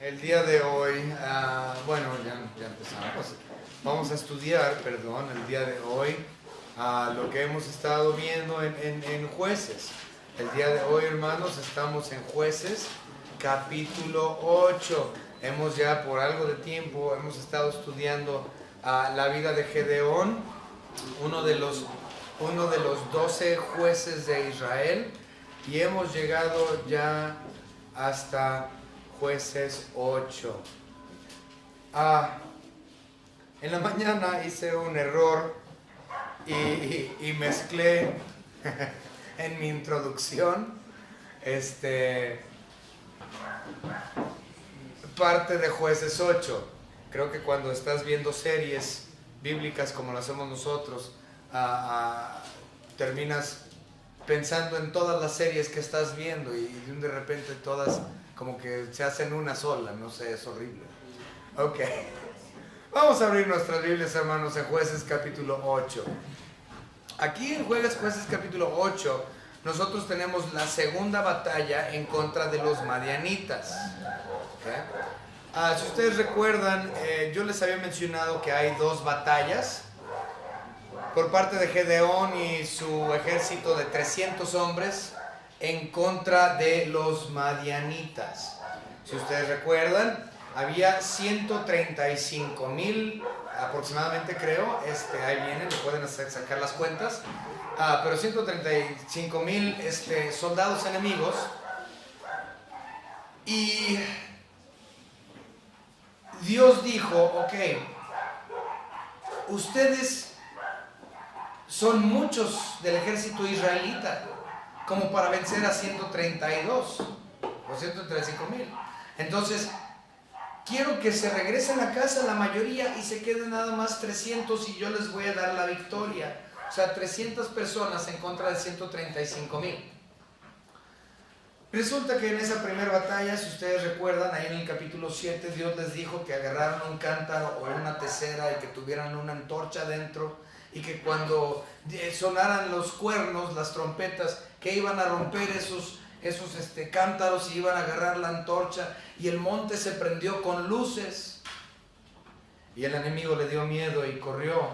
El día de hoy, bueno, ya empezamos. Vamos a estudiar, el día de hoy, lo que hemos estado viendo en Jueces. El día de hoy, hermanos, estamos en Jueces, capítulo 8. Hemos ya por algo de tiempo, hemos estado estudiando la vida de Gedeón, uno de los 12 jueces de Israel, y hemos llegado ya hasta Jueces 8. En la mañana hice un error y mezclé en mi introducción parte de Jueces 8. Creo que cuando estás viendo series bíblicas como lo hacemos nosotros, terminas pensando en todas las series que estás viendo y de repente todas como que se hacen una sola, no sé, es horrible. Ok, vamos a abrir nuestras Biblias, hermanos, en Jueces capítulo 8. Aquí en Jueces capítulo 8 nosotros tenemos la segunda batalla en contra de los madianitas. Okay. Si ustedes recuerdan, yo les había mencionado que hay dos batallas por parte de Gedeón y su ejército de 300 hombres en contra de los madianitas. Si ustedes recuerdan, había 135,000 aproximadamente, creo, ahí vienen, lo pueden sacar las cuentas, pero 135,000 soldados enemigos, y Dios dijo, ok, ustedes son muchos del ejército israelita como para vencer a 132 o 135,000. Entonces, quiero que se regresen a casa la mayoría y se queden nada más 300 y yo les voy a dar la victoria. O sea, 300 personas en contra de 135,000. Resulta que en esa primera batalla, si ustedes recuerdan, ahí en el capítulo 7, Dios les dijo que agarraran un cántaro o una tesera y que tuvieran una antorcha dentro, y que cuando sonaran los cuernos, las trompetas, que iban a romper esos cántaros y iban a agarrar la antorcha, y el monte se prendió con luces, y el enemigo le dio miedo y corrió,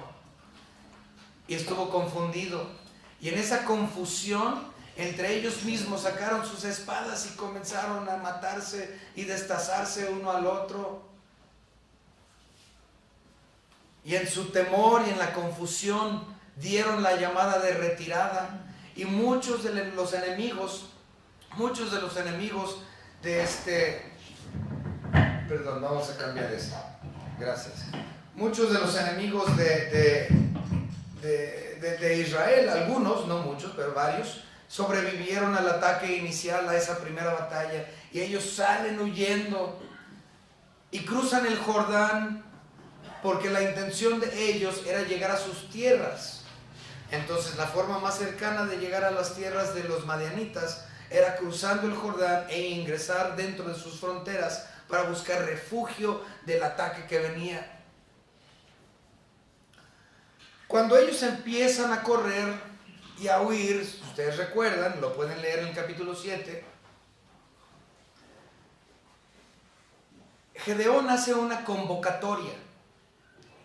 y estuvo confundido, y en esa confusión entre ellos mismos sacaron sus espadas y comenzaron a matarse y destazarse uno al otro. Y en su temor y en la confusión dieron la llamada de retirada, y muchos de los enemigos perdón, vamos a cambiar eso, gracias. Muchos de los enemigos de Israel, algunos, no muchos, pero varios, sobrevivieron al ataque inicial a esa primera batalla, y ellos salen huyendo y cruzan el Jordán, porque la intención de ellos era llegar a sus tierras. Entonces la forma más cercana de llegar a las tierras de los madianitas era cruzando el Jordán e ingresar dentro de sus fronteras para buscar refugio del ataque que venía. Cuando ellos empiezan a correr y a huir, si ustedes recuerdan, lo pueden leer en el capítulo 7, Gedeón hace una convocatoria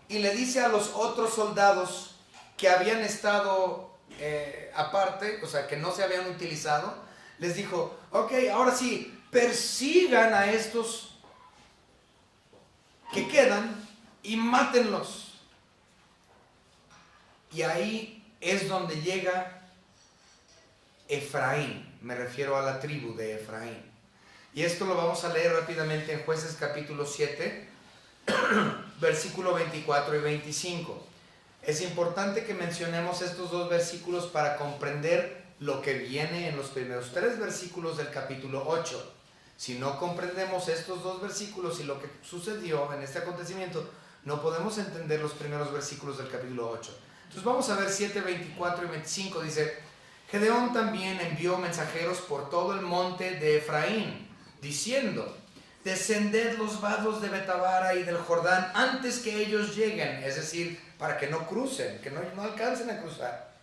y le dice a los otros soldados que habían estado aparte, o sea, que no se habían utilizado, les dijo, ok, ahora sí, persigan a estos que quedan y mátenlos. Y ahí es donde llega Efraín, me refiero a la tribu de Efraín. Y esto lo vamos a leer rápidamente en Jueces capítulo 7, versículo 24 y 25. Es importante que mencionemos estos dos versículos para comprender lo que viene en los primeros 3 versículos del capítulo 8. Si no comprendemos estos dos versículos y lo que sucedió en este acontecimiento, no podemos entender los primeros versículos del capítulo 8. Entonces vamos a ver 7, 24 y 25. Dice, Gedeón también envió mensajeros por todo el monte de Efraín, diciendo, descended los vados de Betabara y del Jordán antes que ellos lleguen, es decir, para que no crucen, que no alcancen a cruzar.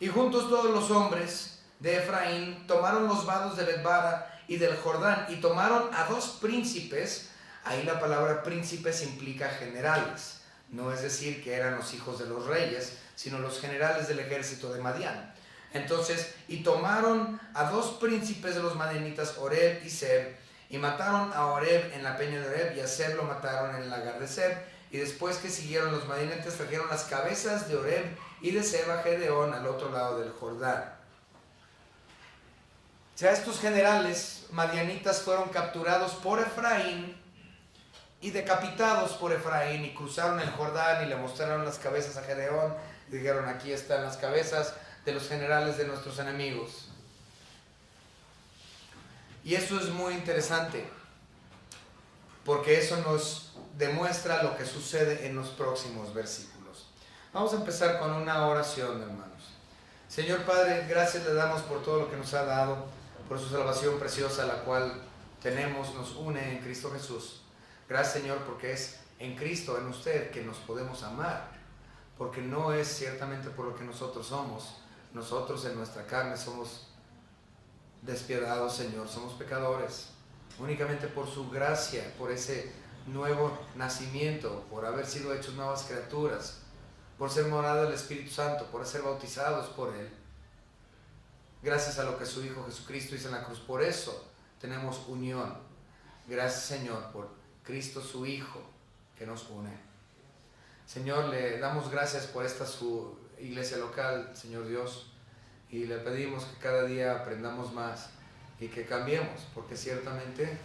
Y juntos todos los hombres de Efraín tomaron los vados de Bet-bara y del Jordán y tomaron a 2 príncipes. Ahí la palabra príncipes implica generales. No es decir que eran los hijos de los reyes, sino los generales del ejército de Madián. Entonces, y tomaron a 2 príncipes de los madianitas, Oreb y Seb, y mataron a Oreb en la peña de Oreb, y a Seb lo mataron en el lagar de Seb. Y después que siguieron los madianitas, trajeron las cabezas de Oreb y de Seb a Gedeón al otro lado del Jordán. O sea, estos generales madianitas fueron capturados por Efraín y decapitados por Efraín, y cruzaron el Jordán y le mostraron las cabezas a Gedeón. Y dijeron: aquí están las cabezas de los generales de nuestros enemigos. Y eso es muy interesante, porque eso nos demuestra lo que sucede en los próximos versículos. Vamos a empezar con una oración, hermanos. Señor Padre, gracias le damos por todo lo que nos ha dado, por su salvación preciosa, la cual tenemos, nos une en Cristo Jesús. Gracias, Señor, porque es en Cristo, en usted, que nos podemos amar, porque no es ciertamente por lo que nosotros somos. Nosotros en nuestra carne somos despiadados, Señor, somos pecadores. Únicamente por su gracia, por ese nuevo nacimiento, por haber sido hechos nuevas criaturas, por ser morada del Espíritu Santo, por ser bautizados por Él. Gracias a lo que su Hijo Jesucristo hizo en la cruz, por eso tenemos unión. Gracias, Señor, por Cristo su Hijo que nos une. Señor, le damos gracias por esta su iglesia local, Señor Dios, y le pedimos que cada día aprendamos más y que cambiemos, porque ciertamente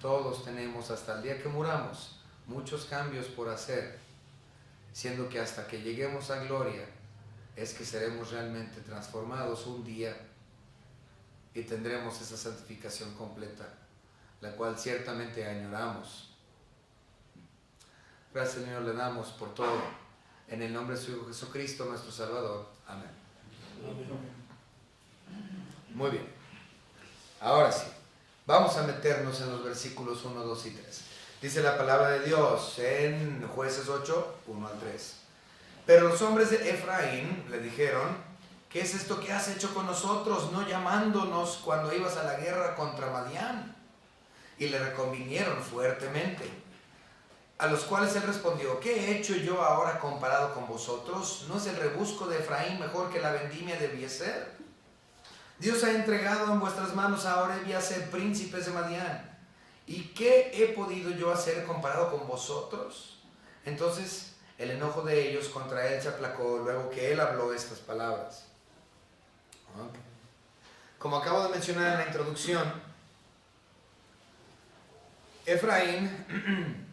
todos tenemos hasta el día que muramos muchos cambios por hacer, siendo que hasta que lleguemos a gloria es que seremos realmente transformados un día y tendremos esa santificación completa, la cual ciertamente añoramos. Gracias, Señor, le damos por todo, en el nombre de su Hijo Jesucristo, nuestro Salvador. Amén. Muy bien. Ahora sí, vamos a meternos en los versículos 1, 2 y 3. Dice la palabra de Dios en Jueces 8, 1 al 3. Pero los hombres de Efraín le dijeron: ¿qué es esto que has hecho con nosotros, no llamándonos cuando ibas a la guerra contra Madián? Y le reconvinieron fuertemente. A los cuales él respondió: ¿qué he hecho yo ahora comparado con vosotros? ¿No es el rebusco de Efraín mejor que la vendimia de Eliezer? Dios ha entregado en vuestras manos a Oreb y a Seb, príncipes de Madián. ¿Y qué he podido yo hacer comparado con vosotros? Entonces el enojo de ellos contra él se aplacó luego que él habló estas palabras. Como acabo de mencionar en la introducción, Efraín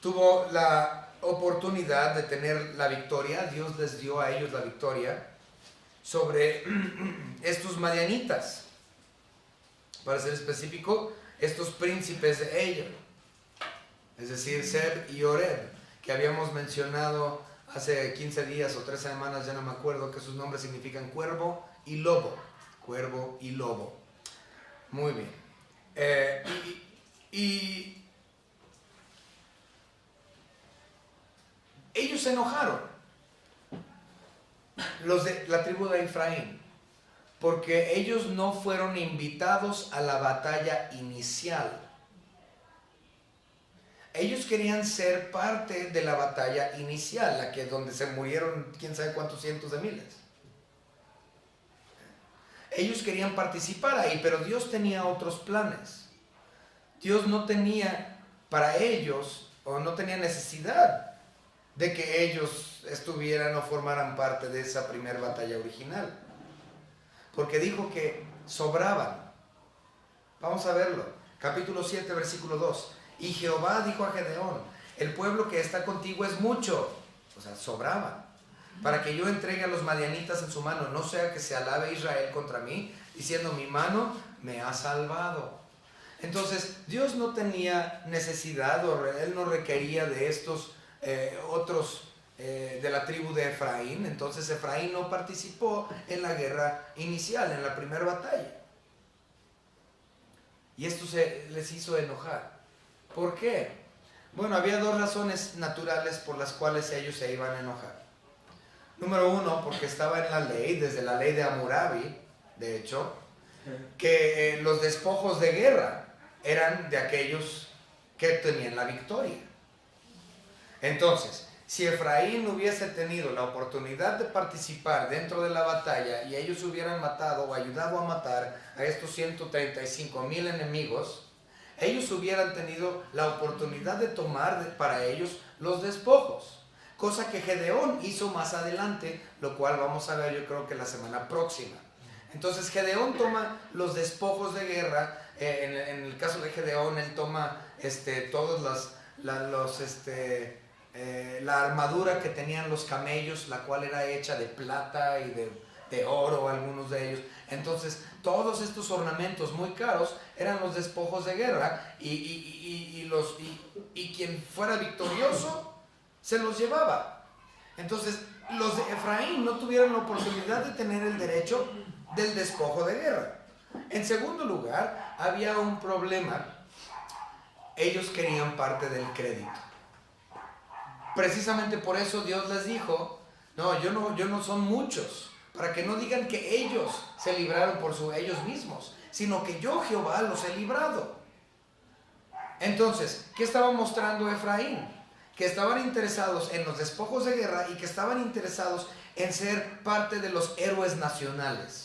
tuvo la oportunidad de tener la victoria. Dios les dio a ellos la victoria sobre estos madianitas, para ser específico, estos príncipes de ellos, es decir, Seb y Oreb, que habíamos mencionado hace 15 días o 3 semanas, ya no me acuerdo, que sus nombres significan cuervo y lobo. Cuervo y lobo. Muy bien. Y ellos se enojaron, los de la tribu de Efraín, porque ellos no fueron invitados a la batalla inicial. Ellos querían ser parte de la batalla inicial, la que donde se murieron quién sabe cuántos cientos de miles. Ellos querían participar ahí, pero Dios tenía otros planes. Dios no tenía para ellos, o no tenía necesidad de que ellos estuvieran o formaran parte de esa primera batalla original, porque dijo que sobraban. Vamos a verlo, capítulo 7, versículo 2. Y Jehová dijo a Gedeón: el pueblo que está contigo es mucho, o sea, sobraban, para que yo entregue a los madianitas en su mano, no sea que se alabe Israel contra mí, diciendo: mi mano me ha salvado. Entonces Dios no tenía necesidad, o él no requería de estos otros de la tribu de Efraín. Entonces Efraín no participó en la guerra inicial, en la primera batalla, y esto les hizo enojar. ¿Por qué? Bueno, había 2 razones naturales por las cuales ellos se iban a enojar. Número 1, porque estaba en la ley, desde la ley de Hammurabi, de hecho, que los despojos de guerra eran de aquellos que tenían la victoria. Entonces, si Efraín hubiese tenido la oportunidad de participar dentro de la batalla y ellos hubieran matado o ayudado a matar a estos 135,000 enemigos, ellos hubieran tenido la oportunidad de tomar para ellos los despojos, cosa que Gedeón hizo más adelante, lo cual vamos a ver yo creo que la semana próxima. Entonces Gedeón toma los despojos de guerra. En el caso de Gedeón, él toma todos la armadura que tenían los camellos, la cual era hecha de plata y de oro, algunos de ellos. Entonces todos estos ornamentos muy caros eran los despojos de guerra, y quien fuera victorioso se los llevaba. Entonces los de Efraín no tuvieron la oportunidad de tener el derecho del despojo de guerra. En segundo lugar, había un problema. Ellos querían parte del crédito. Precisamente por eso Dios les dijo, no, yo no son muchos, para que no digan que ellos se libraron por ellos mismos, sino que yo, Jehová, los he librado. Entonces, ¿qué estaba mostrando Efraín? Que estaban interesados en los despojos de guerra y que estaban interesados en ser parte de los héroes nacionales.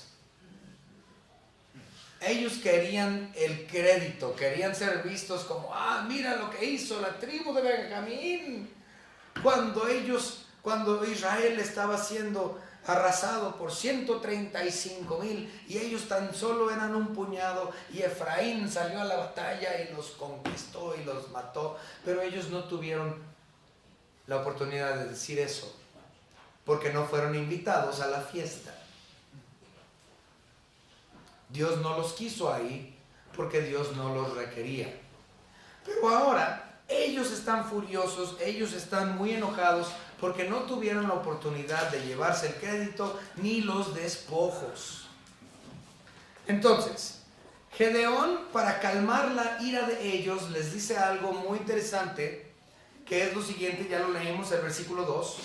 Ellos querían el crédito, querían ser vistos como, mira lo que hizo la tribu de Benjamín. Cuando Israel estaba siendo arrasado por 135,000 y ellos tan solo eran un puñado, y Efraín salió a la batalla y los conquistó y los mató, pero ellos no tuvieron la oportunidad de decir eso, porque no fueron invitados a la fiesta. Dios no los quiso ahí porque Dios no los requería. Pero ahora ellos están furiosos, ellos están muy enojados porque no tuvieron la oportunidad de llevarse el crédito ni los despojos. Entonces, Gedeón, para calmar la ira de ellos, les dice algo muy interesante, que es lo siguiente. Ya lo leímos, el versículo 2,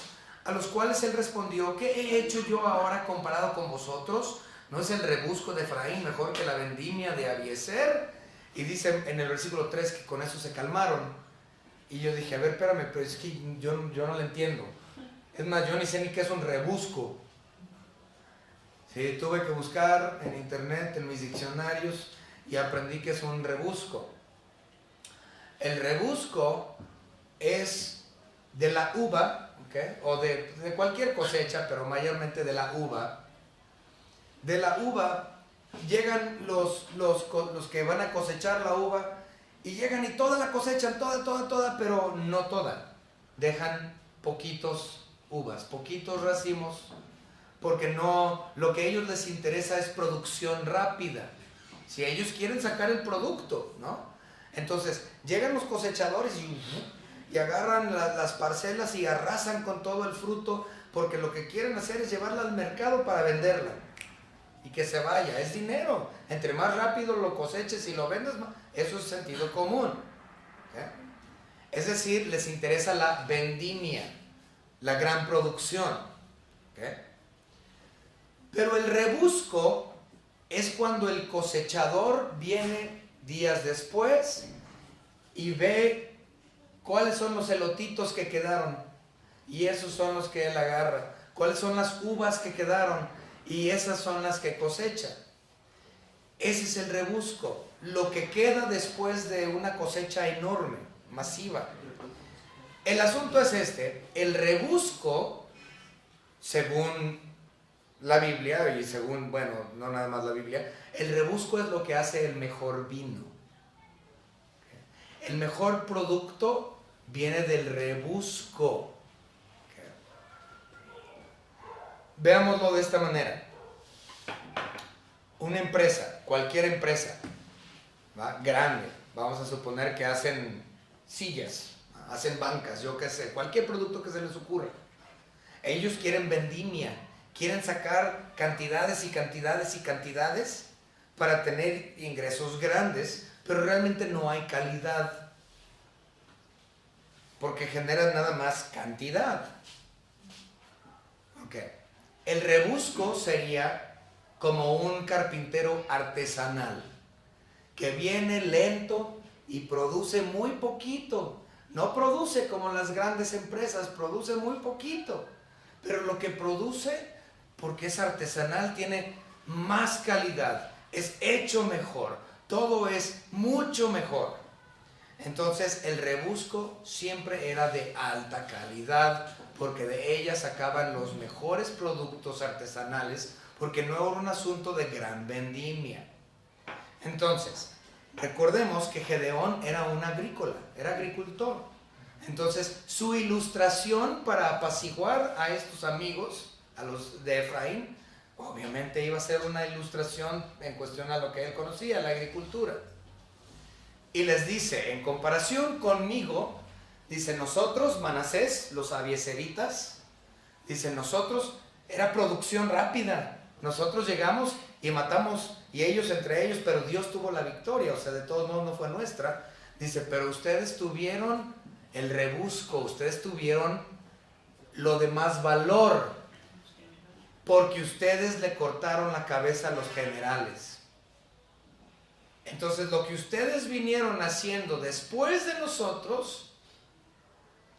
a los cuales él respondió, ¿qué he hecho yo ahora comparado con vosotros? ¿No es el rebusco de Efraín mejor que la vendimia de Abiezer? Y dice en el versículo 3 que con eso se calmaron. Y yo dije, a ver, espérame, pero es que yo no lo entiendo. Es más, yo ni sé ni qué es un rebusco. Sí, tuve que buscar en internet, en mis diccionarios, y aprendí que es un rebusco. El rebusco es de la uva, ¿okay? O de cualquier cosecha, pero mayormente de la uva. De la uva llegan los que van a cosechar la uva, y llegan y toda la cosechan, toda, pero no toda. Dejan poquitos uvas, poquitos racimos, porque no, lo que a ellos les interesa es producción rápida. Si ellos quieren sacar el producto, ¿no? Entonces llegan los cosechadores y agarran las parcelas y arrasan con todo el fruto, porque lo que quieren hacer es llevarla al mercado para venderla y que se vaya. Es dinero. Entre más rápido lo coseches y lo vendes, eso es sentido común. ¿Okay? Es decir, les interesa la vendimia, la gran producción. ¿Okay? Pero el rebusco es cuando el cosechador viene días después y ve cuáles son los elotitos que quedaron, y esos son los que él agarra. Cuáles son las uvas que quedaron, y esas son las que cosecha. Ese es el rebusco, lo que queda después de una cosecha enorme, masiva. El asunto es el rebusco, según la Biblia, y según, bueno, no nada más la Biblia, el rebusco es lo que hace el mejor vino. El mejor producto viene del rebusco. Veámoslo de esta manera. Una empresa, cualquier empresa, ¿va? Grande, vamos a suponer que hacen sillas, hacen bancas, yo qué sé, cualquier producto que se les ocurra. Ellos quieren vendimia, quieren sacar cantidades y cantidades y cantidades para tener ingresos grandes, pero realmente no hay calidad, porque generan nada más cantidad. Okay. El rebusco sería como un carpintero artesanal, que viene lento y produce muy poquito. No produce como las grandes empresas, produce muy poquito. Pero lo que produce, porque es artesanal, tiene más calidad, es hecho mejor, todo es mucho mejor. Entonces el rebusco siempre era de alta calidad, porque de ella sacaban los mejores productos artesanales, porque no era un asunto de gran vendimia. Entonces, recordemos que Gedeón era un agrícola, era agricultor. Entonces, su ilustración para apaciguar a estos amigos, a los de Efraín, obviamente iba a ser una ilustración en cuestión a lo que él conocía, la agricultura. Y les dice, en comparación conmigo, dice, nosotros, Manasés, los abiezeritas, dice, nosotros, era producción rápida. Nosotros llegamos y matamos, y ellos entre ellos, pero Dios tuvo la victoria, o sea, de todos modos no fue nuestra. Dice, pero ustedes tuvieron el rebusco, ustedes tuvieron lo de más valor, porque ustedes le cortaron la cabeza a los generales. Entonces lo que ustedes vinieron haciendo después de nosotros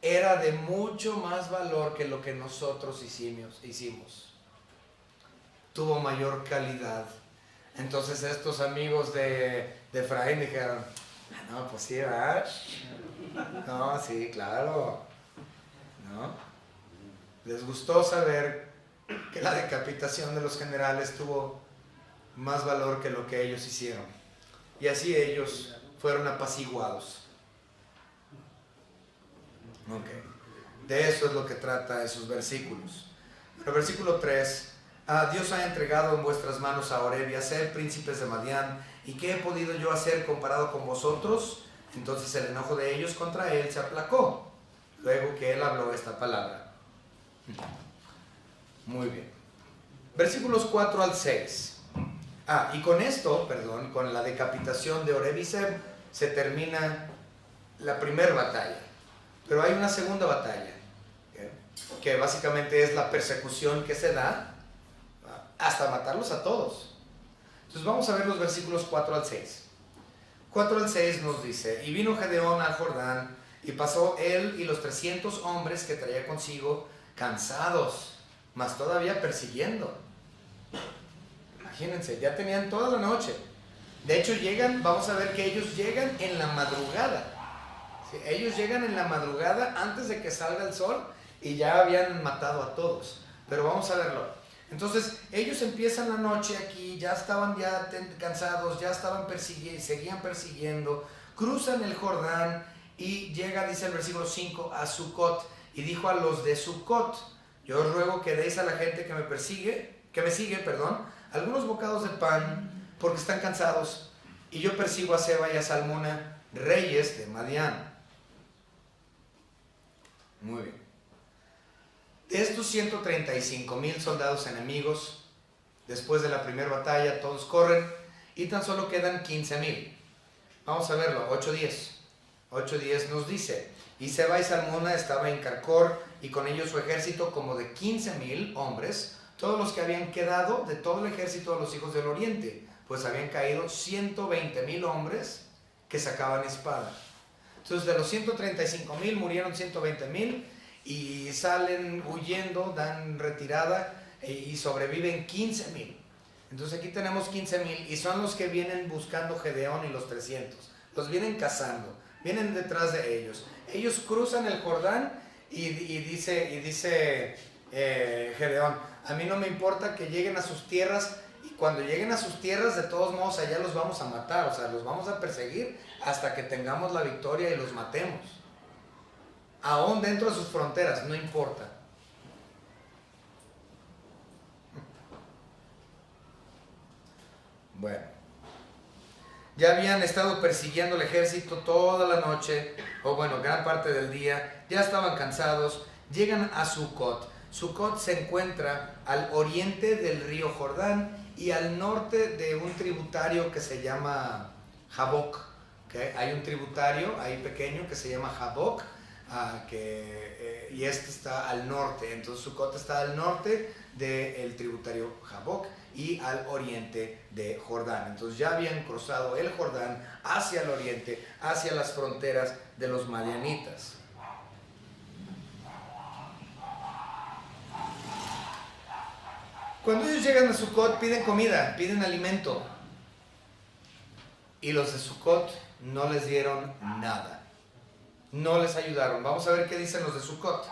era de mucho más valor que lo que nosotros hicimos. Tuvo mayor calidad. Entonces estos amigos de Efraín dijeron, no, pues sí, ¿verdad? No, sí, claro. ¿No? Les gustó saber que la decapitación de los generales tuvo más valor que lo que ellos hicieron. Y así ellos fueron apaciguados. Okay. De eso es lo que trata esos versículos. El versículo 3. Dios ha entregado en vuestras manos a Oreb y a Seb, príncipes de Madián. ¿Y qué he podido yo hacer comparado con vosotros? Entonces el enojo de ellos contra él se aplacó, luego que él habló esta palabra. Muy bien. Versículos 4 al 6. Y con esto, con la decapitación de Oreb y Seb, se termina la primera batalla. Pero hay una segunda batalla, que básicamente es la persecución que se da hasta matarlos a todos. Entonces vamos a ver los versículos 4 al 6. 4 al 6 nos dice, y vino Gedeón al Jordán, y pasó él y los 300 hombres que traía consigo, cansados, mas todavía persiguiendo. Imagínense, ya tenían toda la noche. De hecho vamos a ver que ellos llegan en la madrugada. ¿Sí? Ellos llegan en la madrugada antes de que salga el sol y ya habían matado a todos. Pero vamos a verlo. Entonces ellos empiezan la noche aquí, ya estaban cansados, ya estaban seguían persiguiendo, cruzan el Jordán y llega, dice el versículo 5, a Sucot, y dijo a los de Sucot, yo os ruego que deis a la gente que me sigue, algunos bocados de pan, porque están cansados, y yo persigo a Seba y a Salmuna, reyes de Madián. Muy bien. De estos 135,000 soldados enemigos, después de la primera batalla, todos corren y tan solo quedan 15,000. Vamos a verlo, 8:10. 8:10 nos dice, y Seba y Salmuna estaba en Carcor, y con ellos su ejército como de 15,000 hombres, todos los que habían quedado de todo el ejército de los hijos del oriente, pues habían caído 120,000 hombres que sacaban espada. Entonces de los 135,000 murieron 120,000, y salen huyendo, dan retirada y sobreviven 15,000. Entonces aquí tenemos 15,000 y son los que vienen buscando Gedeón y los 300. Los vienen cazando, vienen detrás de ellos. Ellos cruzan el Jordán y dice Gedeón, a mí no me importa que lleguen a sus tierras, y cuando lleguen a sus tierras de todos modos allá los vamos a matar, o sea, los vamos a perseguir hasta que tengamos la victoria y los matemos. Aún dentro de sus fronteras, no importa. Bueno, ya habían estado persiguiendo el ejército toda la noche, o bueno, gran parte del día, ya estaban cansados, llegan a Sucot. Sucot se encuentra al oriente del río Jordán y al norte de un tributario que se llama Jaboc. ¿Okay? Hay un tributario ahí pequeño que se llama Jaboc. y este está al norte. Entonces Sucot está al norte del tributario Jaboc y al oriente de Jordán. Entonces ya habían cruzado el Jordán hacia el oriente, hacia las fronteras de los madianitas. Cuando ellos llegan a Sucot piden comida, piden alimento. Y los de Sucot no les dieron nada. No les ayudaron. Vamos a ver qué dicen los de Sucot.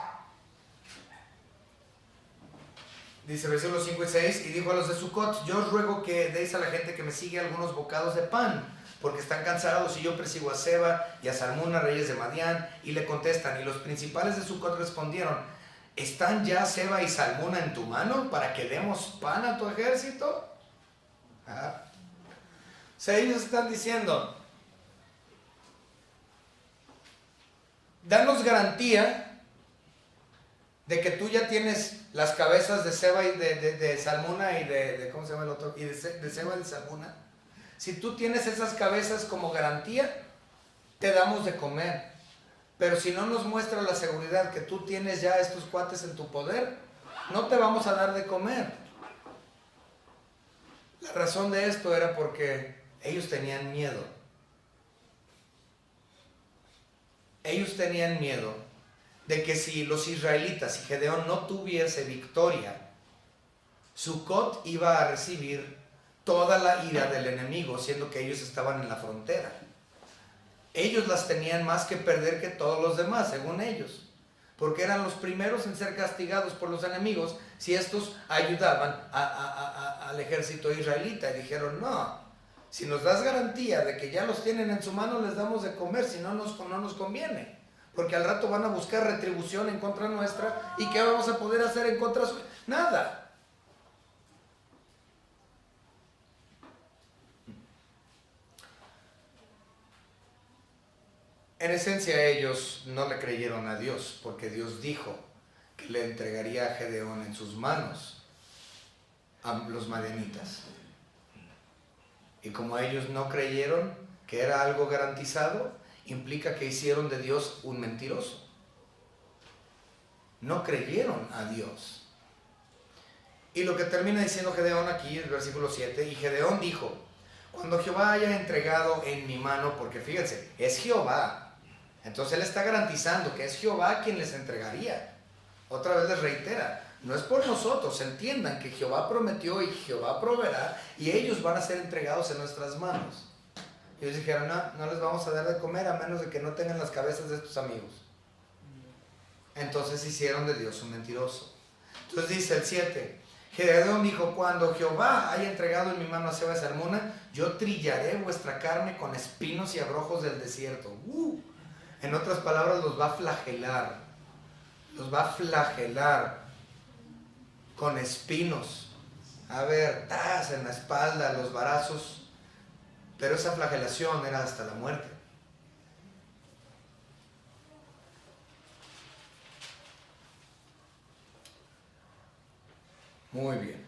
Dice versículos 5 y 6, y dijo a los de Sucot: yo os ruego que deis a la gente que me sigue algunos bocados de pan, porque están cansados, y yo persigo a Seba y a Salmuna, reyes de Madián. Y le contestan, y los principales de Sucot respondieron: ¿están ya Seba y Salmuna en tu mano para que demos pan a tu ejército? O sea, ellos están diciendo: danos garantía de que tú ya tienes las cabezas de Seba y de Salmuna y de ¿cómo se llama el otro? Y de Seba y de Salmuna. Si tú tienes esas cabezas como garantía, te damos de comer. Pero si no nos muestra la seguridad que tú tienes ya estos cuates en tu poder, no te vamos a dar de comer. La razón de esto era porque ellos tenían miedo. Ellos tenían miedo de que si los israelitas y Gedeón no tuviese victoria, Sucot iba a recibir toda la ira del enemigo, siendo que ellos estaban en la frontera. Ellos las tenían más que perder que todos los demás, según ellos, porque eran los primeros en ser castigados por los enemigos si estos ayudaban al ejército israelita. Y dijeron: no, si nos das garantía de que ya los tienen en su mano, les damos de comer, si no nos conviene. Porque al rato van a buscar retribución en contra nuestra. ¿Y qué vamos a poder hacer en contra suya? Nada. En esencia, ellos no le creyeron a Dios, porque Dios dijo que le entregaría a Gedeón en sus manos a los madianitas. Y como ellos no creyeron que era algo garantizado, implica que hicieron de Dios un mentiroso. No creyeron a Dios. Y lo que termina diciendo Gedeón aquí, el versículo 7, y Gedeón dijo: cuando Jehová haya entregado en mi mano, porque fíjense, es Jehová. Entonces él está garantizando que es Jehová quien les entregaría. Otra vez les reitera, no es por nosotros, entiendan que Jehová prometió y Jehová proveerá, y ellos van a ser entregados en nuestras manos. Y ellos dijeron: no les vamos a dar de comer a menos de que no tengan las cabezas de estos amigos. Entonces hicieron de Dios un mentiroso. Entonces dice el 7, Gedeón dijo: cuando Jehová haya entregado en mi mano a Seba y Salmuna, yo trillaré vuestra carne con espinos y abrojos del desierto. En otras palabras, los va a flagelar. Los va a flagelar con espinos. A ver, en la espalda, los varazos. Pero esa flagelación era hasta la muerte. Muy bien.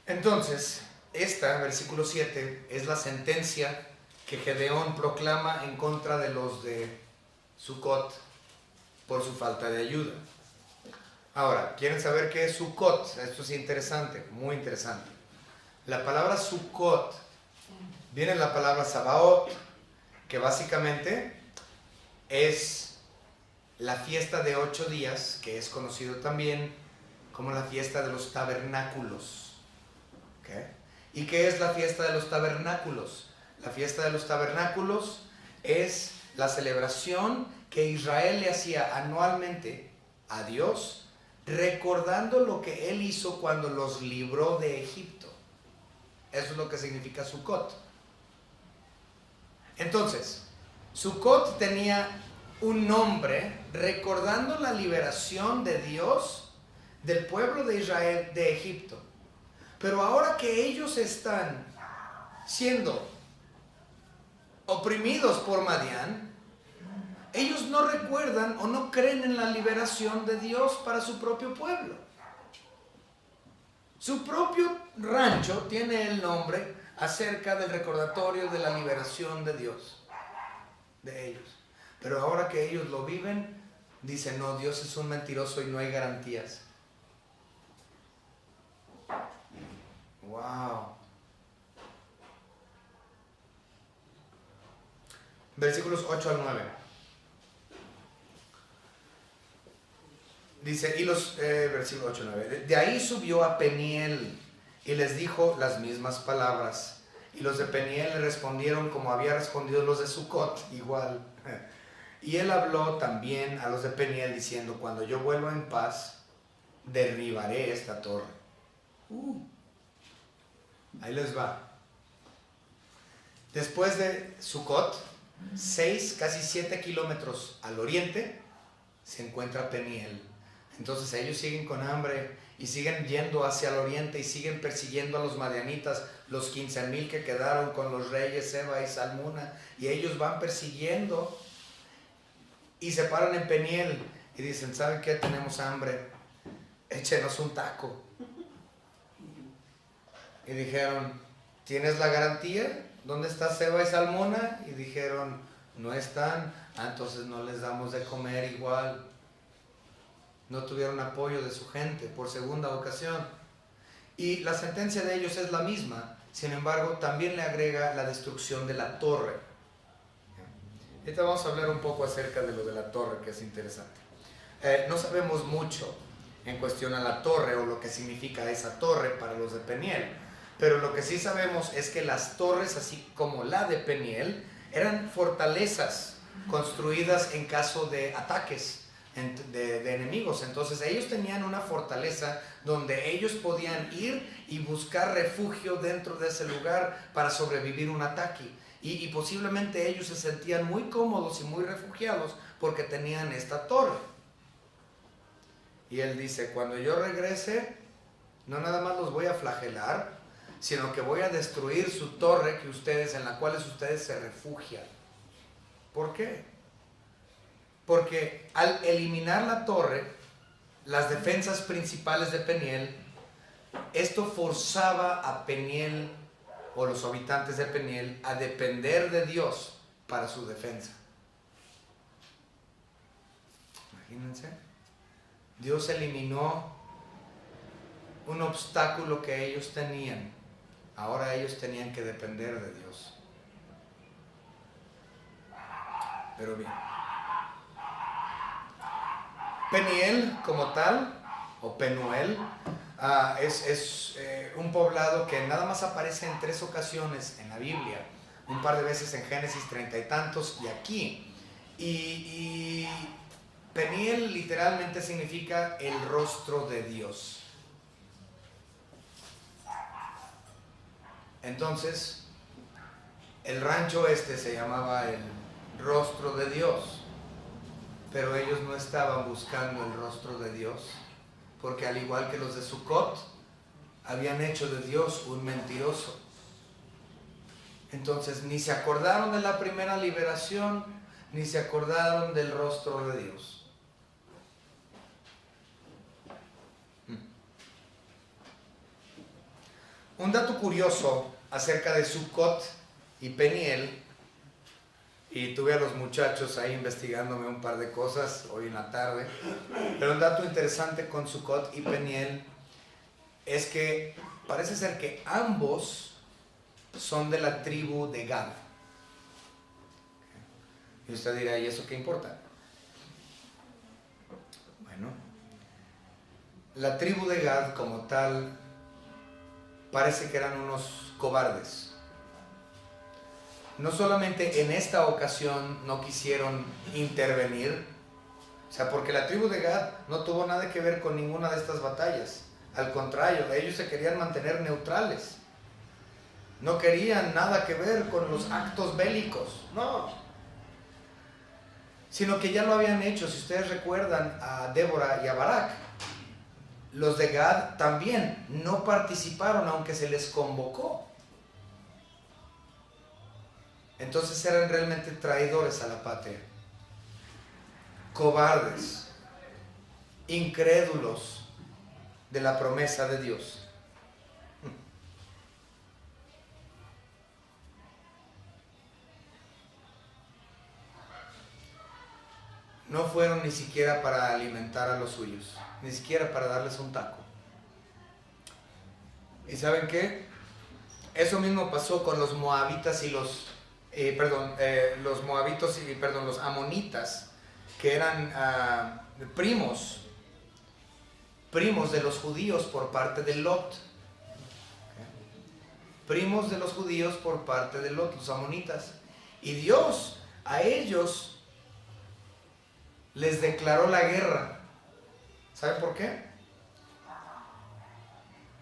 Entonces, versículo 7, es la sentencia que Gedeón proclama en contra de los de Sucot por su falta de ayuda. Ahora, ¿quieren saber qué es Sucot? Esto es interesante, muy interesante. La palabra Sucot viene de la palabra Sabaoth, que básicamente es la fiesta de 8 días, que es conocido también como la fiesta de los tabernáculos. ¿Okay? ¿Y qué es la fiesta de los tabernáculos? La fiesta de los tabernáculos es la celebración que Israel le hacía anualmente a Dios, recordando lo que Él hizo cuando los libró de Egipto. Eso es lo que significa Sucot. Entonces, Sucot tenía un nombre recordando la liberación de Dios del pueblo de Israel de Egipto. Pero ahora que ellos están siendo oprimidos por Madián, ellos no recuerdan o no creen en la liberación de Dios para su propio pueblo. Su propio rancho tiene el nombre acerca del recordatorio de la liberación de Dios, de ellos. Pero ahora que ellos lo viven, dicen, no, Dios es un mentiroso y no hay garantías. Wow. Versículos 8 al 9. Dice, versículo 8 al 9. De ahí subió a Peniel y les dijo las mismas palabras. Y los de Peniel le respondieron como había respondido los de Sucot, igual. Y él habló también a los de Peniel diciendo, cuando yo vuelva en paz, derribaré esta torre. Ahí les va. Después de Sucot, 6, casi 7 kilómetros al oriente, se encuentra Peniel. Entonces ellos siguen con hambre y siguen yendo hacia el oriente y siguen persiguiendo a los madianitas, los 15,000 que quedaron con los reyes Seba y Salmuna, y ellos van persiguiendo y se paran en Peniel y dicen, ¿saben qué? Tenemos hambre, échenos un taco. Y dijeron, ¿tienes la garantía? ¿Dónde está Seba y Salmuna? Y dijeron, no están. Entonces no les damos de comer igual. No tuvieron apoyo de su gente por segunda ocasión. Y la sentencia de ellos es la misma. Sin embargo, también le agrega la destrucción de la torre. Ahorita vamos a hablar un poco acerca de lo de la torre, que es interesante. No sabemos mucho en cuestión a la torre o lo que significa esa torre para los de Peniel. Pero lo que sí sabemos es que las torres, así como la de Peniel, eran fortalezas construidas en caso de ataques de enemigos. Entonces ellos tenían una fortaleza donde ellos podían ir y buscar refugio dentro de ese lugar para sobrevivir un ataque. Y posiblemente ellos se sentían muy cómodos y muy refugiados porque tenían esta torre. Y él dice, cuando yo regrese, no nada más los voy a flagelar, sino que voy a destruir su torre en la cual ustedes se refugian. ¿Por qué? Porque al eliminar la torre, las defensas principales de Peniel, esto forzaba a Peniel o los habitantes de Peniel a depender de Dios para su defensa. Imagínense, Dios eliminó un obstáculo que ellos tenían. Ahora ellos tenían que depender de Dios. Pero bien, Peniel como tal, o Penuel, es un poblado que nada más aparece en 3 ocasiones en la Biblia, un par de veces en Génesis 30 y tantos y aquí. Y Peniel literalmente significa el rostro de Dios. Entonces, el rancho se llamaba el rostro de Dios, pero ellos no estaban buscando el rostro de Dios, porque al igual que los de Sucot, habían hecho de Dios un mentiroso. Entonces, ni se acordaron de la primera liberación, ni se acordaron del rostro de Dios. Un dato curioso acerca de Sucot y Peniel, y tuve a los muchachos ahí investigándome un par de cosas hoy en la tarde, pero un dato interesante con Sucot y Peniel es que parece ser que ambos son de la tribu de Gad. Y usted dirá, ¿y eso qué importa? Bueno, la tribu de Gad como tal parece que eran unos cobardes. No solamente en esta ocasión no quisieron intervenir, o sea, porque la tribu de Gad no tuvo nada que ver con ninguna de estas batallas. Al contrario, ellos se querían mantener neutrales. No querían nada que ver con los actos bélicos, no. Sino que ya lo habían hecho. Si ustedes recuerdan a Débora y a Barak, los de Gad también no participaron aunque se les convocó. Entonces eran realmente traidores a la patria, cobardes, incrédulos de la promesa de Dios. no fueron ni siquiera para alimentar a los suyos, ni siquiera para darles un taco. ¿Y saben qué? Eso mismo pasó con los moabitas y los amonitas, que eran primos de los judíos por parte de Lot. Primos de los judíos por parte de Lot, los amonitas. Y Dios a ellos les declaró la guerra. ¿Saben por qué?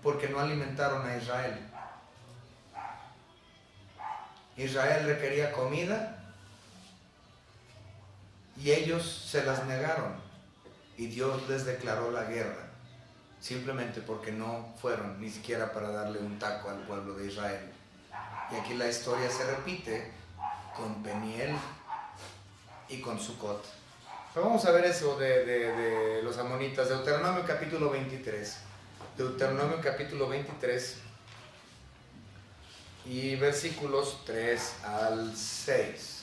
Porque no alimentaron a Israel. Israel requería comida y ellos se las negaron. Y Dios les declaró la guerra. Simplemente porque no fueron ni siquiera para darle un taco al pueblo de Israel. Y aquí la historia se repite con Peniel y con Sucot. Pero vamos a ver eso de los amonitas. Deuteronomio capítulo 23. Deuteronomio capítulo 23 y versículos 3 al 6.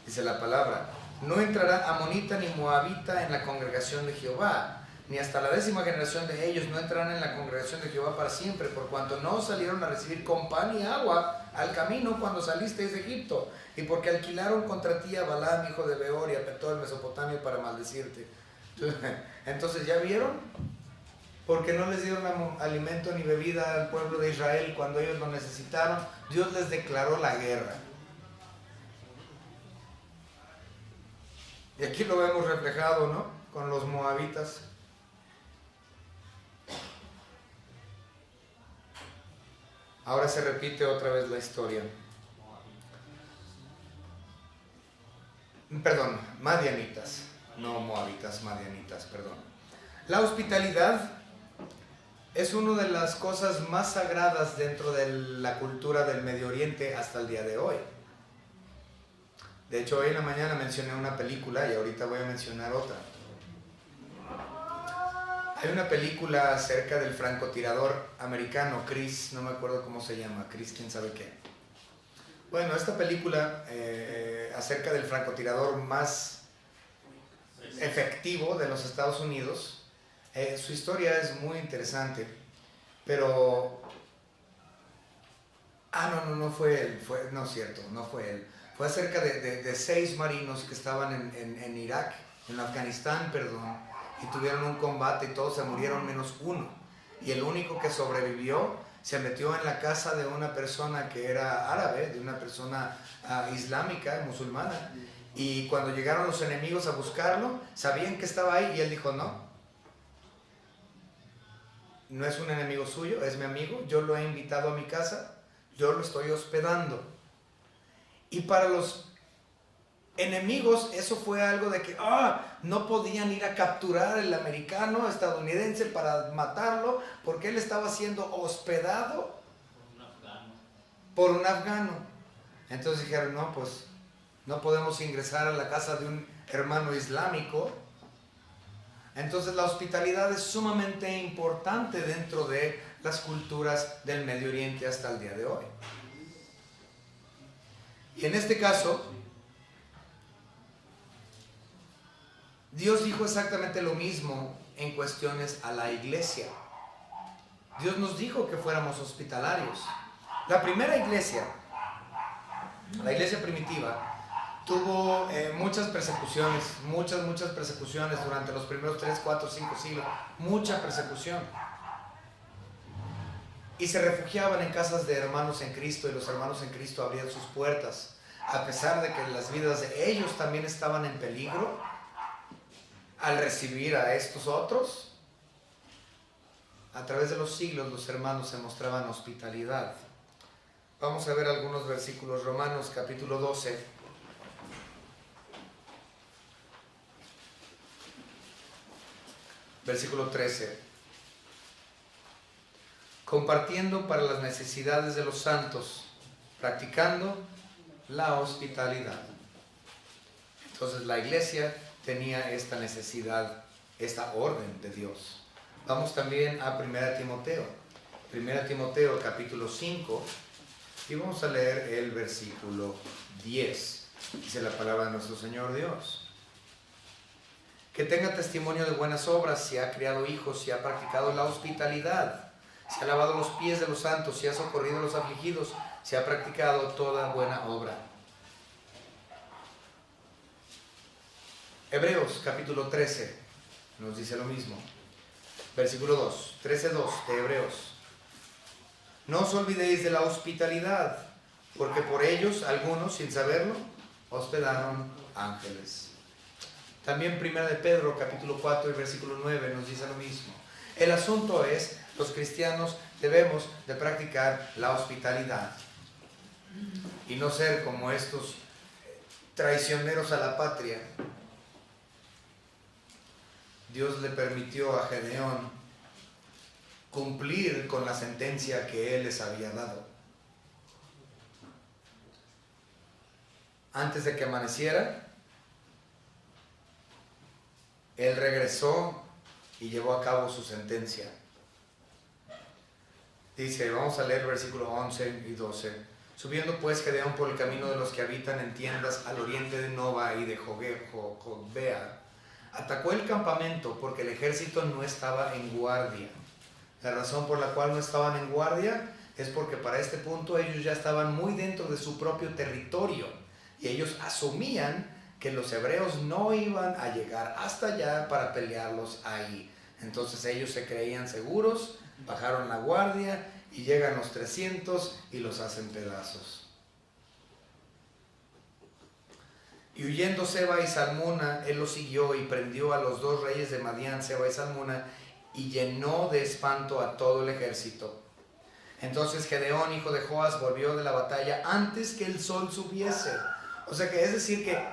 Dice la palabra: no entrará amonita ni moabita en la congregación de Jehová, ni hasta la 10ª generación de ellos no entrarán en la congregación de Jehová para siempre, por cuanto no salieron a recibir con pan y agua al camino cuando salisteis de Egipto, y porque alquilaron contra ti a Balaam, hijo de Beor, y a Petor, Mesopotamia, para maldecirte. Entonces, ¿ya vieron? Porque no les dieron alimento ni bebida al pueblo de Israel cuando ellos lo necesitaron. Dios les declaró la guerra. Y aquí lo vemos reflejado, ¿no? Con los moabitas. Ahora se repite otra vez la historia. Perdón, madianitas. No moabitas, madianitas, perdón. La hospitalidad es una de las cosas más sagradas dentro de la cultura del Medio Oriente hasta el día de hoy. De hecho, hoy en la mañana mencioné una película y ahorita voy a mencionar otra. Hay una película acerca del francotirador americano, Chris, no me acuerdo cómo se llama, Chris quién sabe qué. Bueno, esta película acerca del francotirador más efectivo de los Estados Unidos. Su historia es muy interesante, pero... no fue él, no es cierto, no fue él. Fue acerca de 6 marinos que estaban en Irak, en Afganistán, perdón, y tuvieron un combate y todos se murieron menos uno. Y el único que sobrevivió se metió en la casa de una persona que era árabe, de una persona islámica, musulmana, y cuando llegaron los enemigos a buscarlo, sabían que estaba ahí y él dijo: no es un enemigo suyo, es mi amigo, yo lo he invitado a mi casa, yo lo estoy hospedando. Y para los enemigos eso fue algo de que no podían ir a capturar al americano estadounidense para matarlo porque él estaba siendo hospedado por un afgano. Entonces dijeron: no, pues no podemos ingresar a la casa de un hermano islámico. Entonces la hospitalidad es sumamente importante dentro de las culturas del Medio Oriente hasta el día de hoy. Y en este caso, Dios dijo exactamente lo mismo en cuestiones a la iglesia. Dios nos dijo que fuéramos hospitalarios. La primera iglesia, la iglesia primitiva, tuvo muchas persecuciones, muchas persecuciones durante los primeros 3, 4, 5 siglos, mucha persecución. Y se refugiaban en casas de hermanos en Cristo, y los hermanos en Cristo abrían sus puertas, a pesar de que las vidas de ellos también estaban en peligro. Al recibir a estos otros, a través de los siglos los hermanos se mostraban hospitalidad. Vamos a ver algunos versículos. Romanos capítulo 12. Versículo 13. Compartiendo para las necesidades de los santos, practicando la hospitalidad. Entonces la iglesia tenía esta necesidad, esta orden de Dios. Vamos también a 1 Timoteo. 1 Timoteo capítulo 5 y vamos a leer el versículo 10. Dice la palabra de nuestro Señor Dios: que tenga testimonio de buenas obras, si ha criado hijos, si ha practicado la hospitalidad, si ha lavado los pies de los santos, si ha socorrido a los afligidos, si ha practicado toda buena obra. Hebreos capítulo 13 nos dice lo mismo. Versículo 2, 13:2 de Hebreos. No os olvidéis de la hospitalidad, porque por ellos algunos, sin saberlo, hospedaron ángeles. También Primera de Pedro capítulo 4 y versículo 9 nos dice lo mismo. El asunto es, los cristianos debemos de practicar la hospitalidad y no ser como estos traicioneros a la patria. Dios le permitió a Gedeón cumplir con la sentencia que él les había dado. Antes de que amaneciera, él regresó y llevó a cabo su sentencia. Dice, vamos a leer versículos 11 y 12. Subiendo pues Gedeón por el camino de los que habitan en tiendas al oriente de Nova y de Jogbea, atacó el campamento porque el ejército no estaba en guardia. La razón por la cual no estaban en guardia es porque para este punto ellos ya estaban muy dentro de su propio territorio y ellos asumían que los hebreos no iban a llegar hasta allá para pelearlos ahí. Entonces ellos se creían seguros, bajaron la guardia y llegan los 300 y los hacen pedazos. Y huyendo Seba y Salmuna, él los siguió y prendió a los dos reyes de Madián, Seba y Salmuna, y llenó de espanto a todo el ejército. Entonces Gedeón, hijo de Joas, volvió de la batalla antes que el sol subiese. O sea que es decir que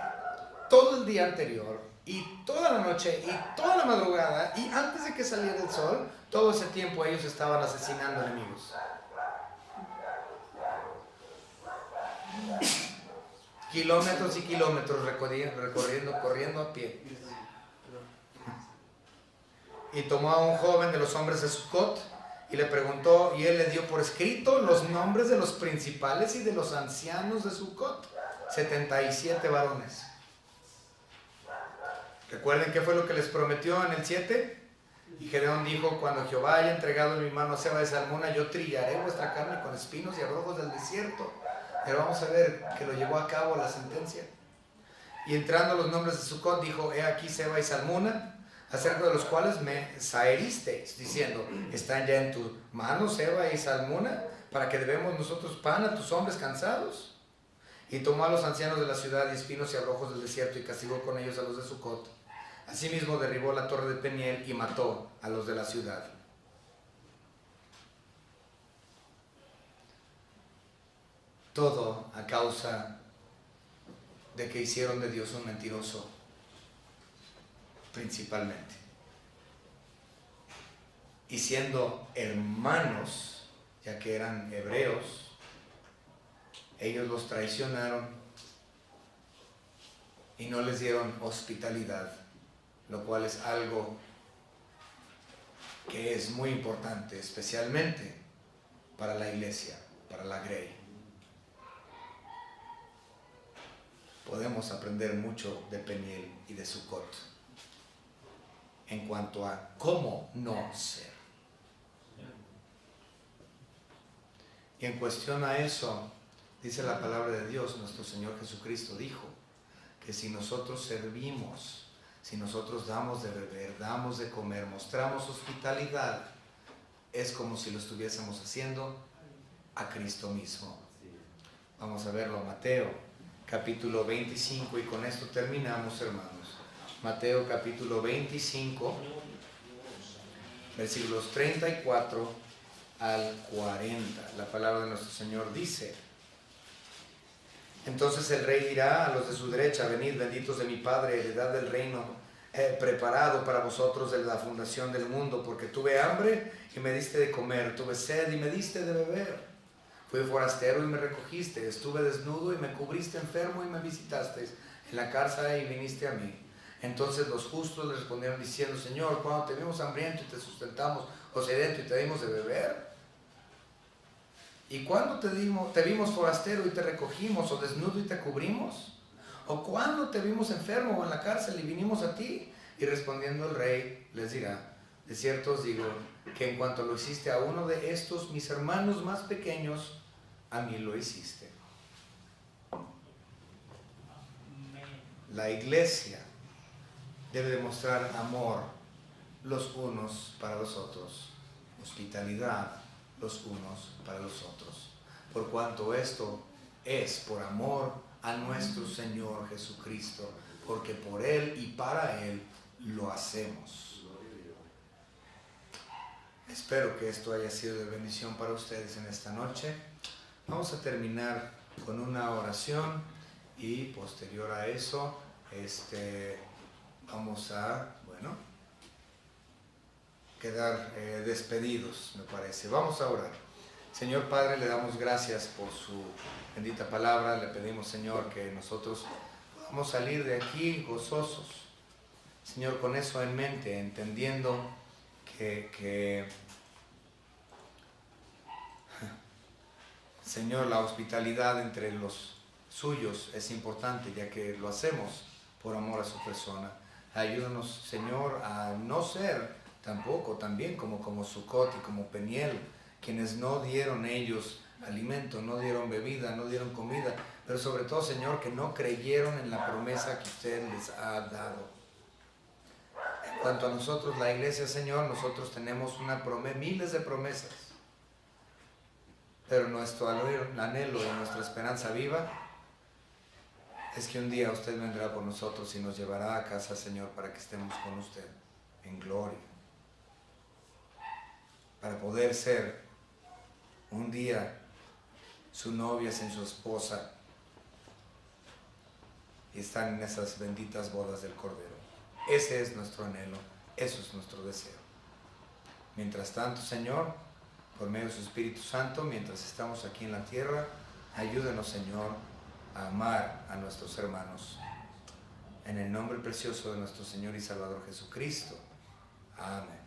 todo el día anterior y toda la noche y toda la madrugada y antes de que saliera el sol, todo ese tiempo ellos estaban asesinando enemigos. Kilómetros y kilómetros corriendo a pie. Y tomó a un joven de los hombres de Sucot y le preguntó, y él le dio por escrito los nombres de los principales y de los ancianos de Sucot, 77 varones. ¿Recuerden qué fue lo que les prometió en el 7? Y Gedeón dijo, cuando Jehová haya entregado en mi mano a Seba y Salmuna, yo trillaré vuestra carne con espinos y abrojos del desierto. Pero vamos a ver que lo llevó a cabo la sentencia. Y entrando los nombres de Sucot, dijo, he aquí Seba y Salmuna, acerca de los cuales me zaheristeis, diciendo, ¿están ya en tu mano Seba y Salmuna, para que debemos nosotros pan a tus hombres cansados? Y tomó a los ancianos de la ciudad y espinos y abrojos del desierto y castigó con ellos a los de Sucot. Asimismo derribó la torre de Peniel y mató a los de la ciudad. Todo a causa de que hicieron de Dios un mentiroso, principalmente. Y siendo hermanos, ya que eran hebreos, ellos los traicionaron y no les dieron hospitalidad, lo cual es algo que es muy importante, especialmente para la iglesia, para la Grey. Podemos aprender mucho de Peniel y de Sucot en cuanto a cómo no ser. Y en cuestión a eso, dice la palabra de Dios, nuestro Señor Jesucristo dijo que si nosotros servimos, si nosotros damos de beber, damos de comer, mostramos hospitalidad, es como si lo estuviésemos haciendo a Cristo mismo. Vamos a verlo, Mateo capítulo 25, y con esto terminamos, hermanos. Mateo capítulo 25, versículos 34 al 40. La palabra de nuestro Señor dice: entonces el rey dirá a los de su derecha, venid benditos de mi Padre, heredad del reino preparado para vosotros desde la fundación del mundo, porque tuve hambre y me diste de comer, tuve sed y me diste de beber. Fui forastero y me recogiste, estuve desnudo y me cubriste, enfermo y me visitaste, en la cárcel y viniste a mí. Entonces los justos le respondieron diciendo, Señor, cuando te vimos hambriento y te sustentamos, o sedento y te dimos de beber. ¿Y cuándo te vimos forastero y te recogimos, o desnudo y te cubrimos? ¿O cuándo te vimos enfermo o en la cárcel y vinimos a ti? Y respondiendo el rey les dirá: de cierto os digo que en cuanto lo hiciste a uno de estos mis hermanos más pequeños, a mí lo hiciste. La iglesia debe demostrar amor los unos para los otros, hospitalidad los unos para los otros, por cuanto esto es por amor a nuestro Señor Jesucristo, porque por Él y para Él lo hacemos. Espero que esto haya sido de bendición para ustedes en esta noche. Vamos a terminar con una oración y posterior a eso vamos a, quedar despedidos, me parece. Vamos a orar. Señor Padre, le damos gracias por su bendita palabra. Le pedimos, Señor, que nosotros podamos salir de aquí gozosos. Señor, con eso en mente, entendiendo que Señor, la hospitalidad entre los suyos es importante, ya que lo hacemos por amor a su persona. Ayúdanos, Señor, a no ser tampoco también como Sucot y como Peniel, quienes no dieron ellos alimento, no dieron bebida, no dieron comida, pero sobre todo, Señor, que no creyeron en la promesa que usted les ha dado. En cuanto a nosotros, la iglesia, Señor, nosotros tenemos miles de promesas, pero nuestro anhelo y nuestra esperanza viva es que un día usted vendrá por nosotros y nos llevará a casa, Señor, para que estemos con usted en gloria, para poder ser un día su novia, sin su esposa, y estar en esas benditas bodas del Cordero. Ese es nuestro anhelo, eso es nuestro deseo. Mientras tanto, Señor, por medio de su Espíritu Santo, mientras estamos aquí en la tierra, ayúdenos, Señor, a amar a nuestros hermanos. En el nombre precioso de nuestro Señor y Salvador Jesucristo. Amén.